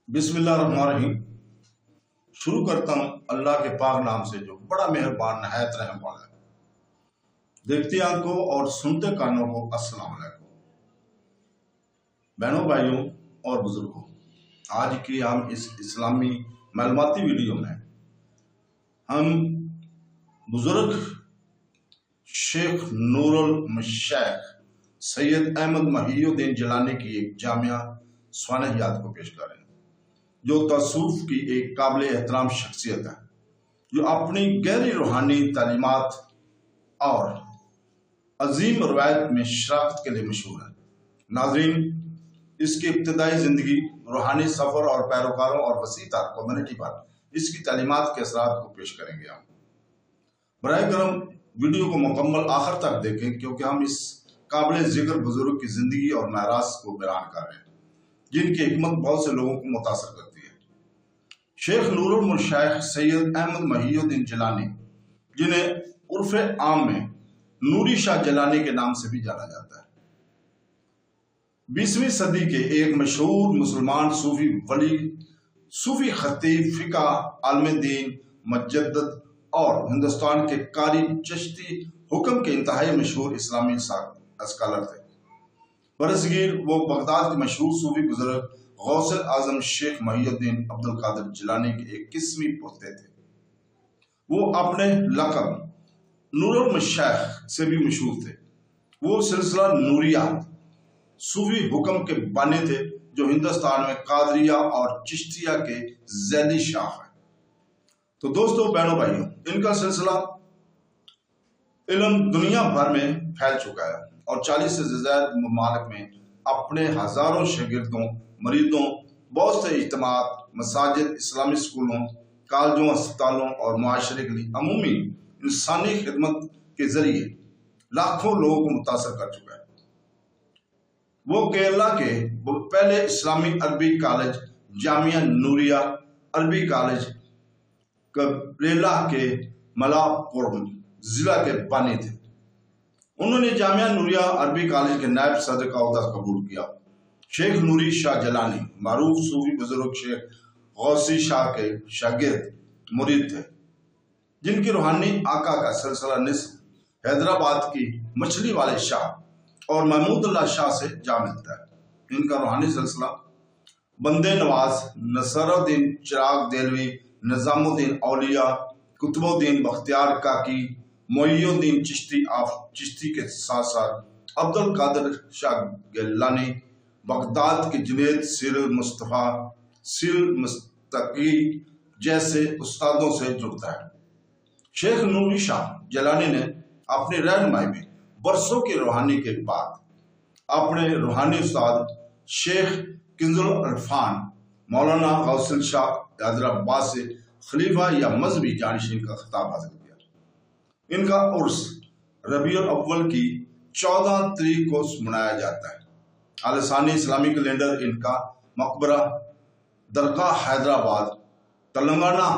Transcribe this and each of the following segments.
बिस्मिल्लाहिर्रहमानिर्रहीम। शुरू करता हूँ अल्लाह के पाक नाम से जो बड़ा मेहरबान नहायत रहम वाला है। देखती आंखों और सुनते कानों को अस्सलाम वालेकुम। बहनों, भाइयों और बुजुर्गों, आज की हम इस इस्लामी मालूमाती वीडियो में हम बुजुर्ग शेख नूरुल मशाइख सैयद अहमद महिउद्दीन जिलानी की एक जामिया स्वानहियात को पेश कर रहे हैं, जो तसव्वुफ की एक काबिल एहतराम शख्सियत है, जो अपनी गहरी रूहानी तालीमात और अजीम रवायत में शराकत के लिए मशहूर है। नाज़रीन, इसकी इब्तदाई ज़िंदगी, रूहानी सफ़र और पैरोकारों और वसी तार कम्युनिटी पर इसकी तालीमात के असरात को पेश करेंगे। हम बराए करम वीडियो को मुकम्मल आखिर तक देखें, क्योंकि हम इस काबिल ज़िक्र बुजुर्ग की ज़िंदगी और महराज को बयान कर रहे हैं, जिनकी हिकमत बहुत से लोगों को मुतासर करती है। शेख नूरुल मशाइख सैयद अहमद महिउद्दीन जिलानी, जिन्हें उर्फ आम में नूरी शाह जिलानी के नाम से भी जाना जाता है, 20वीं सदी के एक मशहूर मुसलमान सूफी वली, सूफी खतीब, फिका, आलिम दीन, मुजद्दिद और हिंदुस्तान के कारी, चिश्ती, हुक्म के इंतहाई मशहूर इस्लामी स्कॉलर थे। बरसगीर वो बगदाद के मशहूर सूफी बुजुर्ग गौसल आजम शेख महिउद्दीन अब्दुल कादिर जिलानी के एक किस्मी पोते थे। वो अपने लक़ब नूरुल मशाइख से भी मशहूर थे। वो सिलसिला नूरिया सूफी हुक्म के बानी थे, जो हिंदुस्तान में कादरिया और चिश्तिया के ज़ैली शाह है। तो दोस्तों, बहनों, भाइयों, इनका सिलसिला इल्म दुनिया भर में फैल चुका है और 40 से ज़्यादा ममालिक में अपने हजारों शागिर्दों, मरीदों, बहुत से इज्तिमात, मसाजिद, इस्लामी स्कूलों, कॉलेजों, अस्पतालों और मुआशरे के लिए अमूमी इंसानी खिदमत के जरिए लाखों लोगों को मुतासर कर चुका है। वो केरला के पहले इस्लामी अरबी कॉलेज जामिया नूरिया अरबी कॉलेज कबरेला के मलापुरम जिला के बानी थे। उन्होंने जामिया नूरिया अरबी कॉलेज के नायब सदर का ओहदा कबूल किया। शेख नूरी शाह जिलानी मारूफ सूफी बुजुर्ग शेख गौसी शाह के शागिर्द मुरीद थे, जिनकी रूहानी आका का सिलसिला निस्ब हैदराबाद की मछली वाले शाह और महमूदुल्लाह शाह से जा मिलता है। इनका रूहानी सिलसिला बंदे नवाज, नसरुद्दीन चिराग देलवी, निजामुद्दीन औलिया, कुतुबुद्दीन बख्तियार काकी, मोइनुद्दीन चिश्ती के साथ साथ अब्दुल कादिर शाह गिलानी, बगदाद के जुनैद, सिर मुस्तफ़ा, सिर मुस्तकी जैसे उस्तादों से जुड़ता है। शेख नूरी शाह जिलानी ने अपनी रहनुमाई में बरसों की रूहानी के बाद अपने रूहानी उस्ताद शेख किंजुल अरफान मौलाना गौसल शाह हैदराबाद से खलीफा या मजहबी जानशीन का खिताब हासिल किया। इनका उर्स रबीउल अव्वल की 14 तारीख को मनाया जाता है। आलिशानी इस्लामी कैलेंडर इनका मकबरा दरगाह हैदराबाद तेलंगाना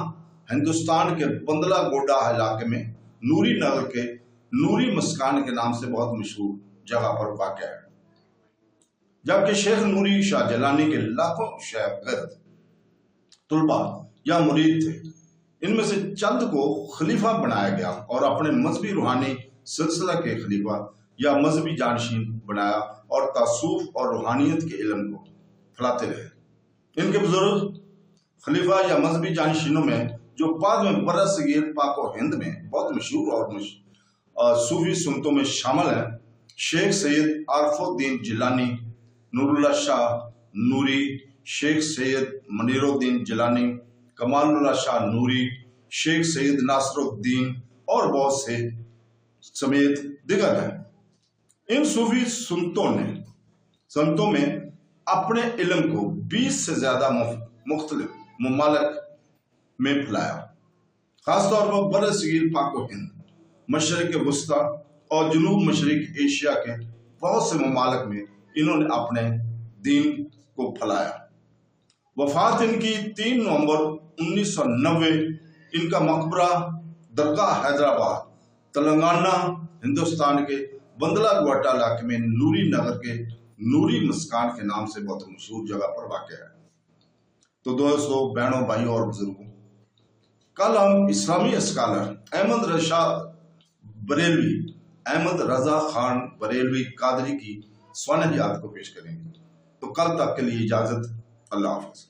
हिंदुस्तान के बंदला गोडा इलाके में नूरी नगर के नूरी मस्कान के नाम से बहुत मशहूर जगह पर वाक़ है। जबकि शेख नूरी शाह जिलानी के लाखों शागिर्द, तुलबा या मुरीद थे। इनमें से चंद को खलीफा बनाया गया और अपने मजहबी रूहानी सिलसिला के खलीफा या मजहबी जानशीन बनाया और तसव्वुफ और रूहानियत के इल्म को फैलाते रहे। इनके बुजुर्ग खलीफा या मजहबी जानशीनों में जो बाद में बरसगीर पाक व हिंद में बहुत मशहूर और सूफी सुनतों में शामिल हैं, शेख सैयद आरफुद्दीन जिलानी, नूरुल्लाह शाह नूरी, शेख सैयद मनीरुद्दीन जिलानी, कमालुल्लाह शाह नूरी, शेख सैयद नासरुद्दीन और बहुत से समेत दिगर हैं। इन सूफी संतों में अपने इल्म को 20 से ज्यादा मुख्तलिफ ममालिक में फैलाया। खासतौर पर बरसगीर पाक व हिंद, मशरिक वस्ता और जनूब मशरिक एशिया के बहुत से ममालिक में इन्होंने अपने दीन को फैलाया। वफात इनकी 3 नवंबर 1990। इनका मकबरा दरगाह हैदराबाद तेलंगाना हिंदुस्तान के बंदला गोटा इलाके में नूरी नगर के नूरी मस्कान के नाम से बहुत मशहूर जगह पर वाक़ है। تو دوستوں، بہنوں، بھائیوں اور بزرگوں، کل ہم اسلامی اسکالر احمد رضا خان بریلوی قادری کی سوانح یاد کو پیش کریں گے۔ تو کل تک کے لیے اجازت، اللہ حافظ۔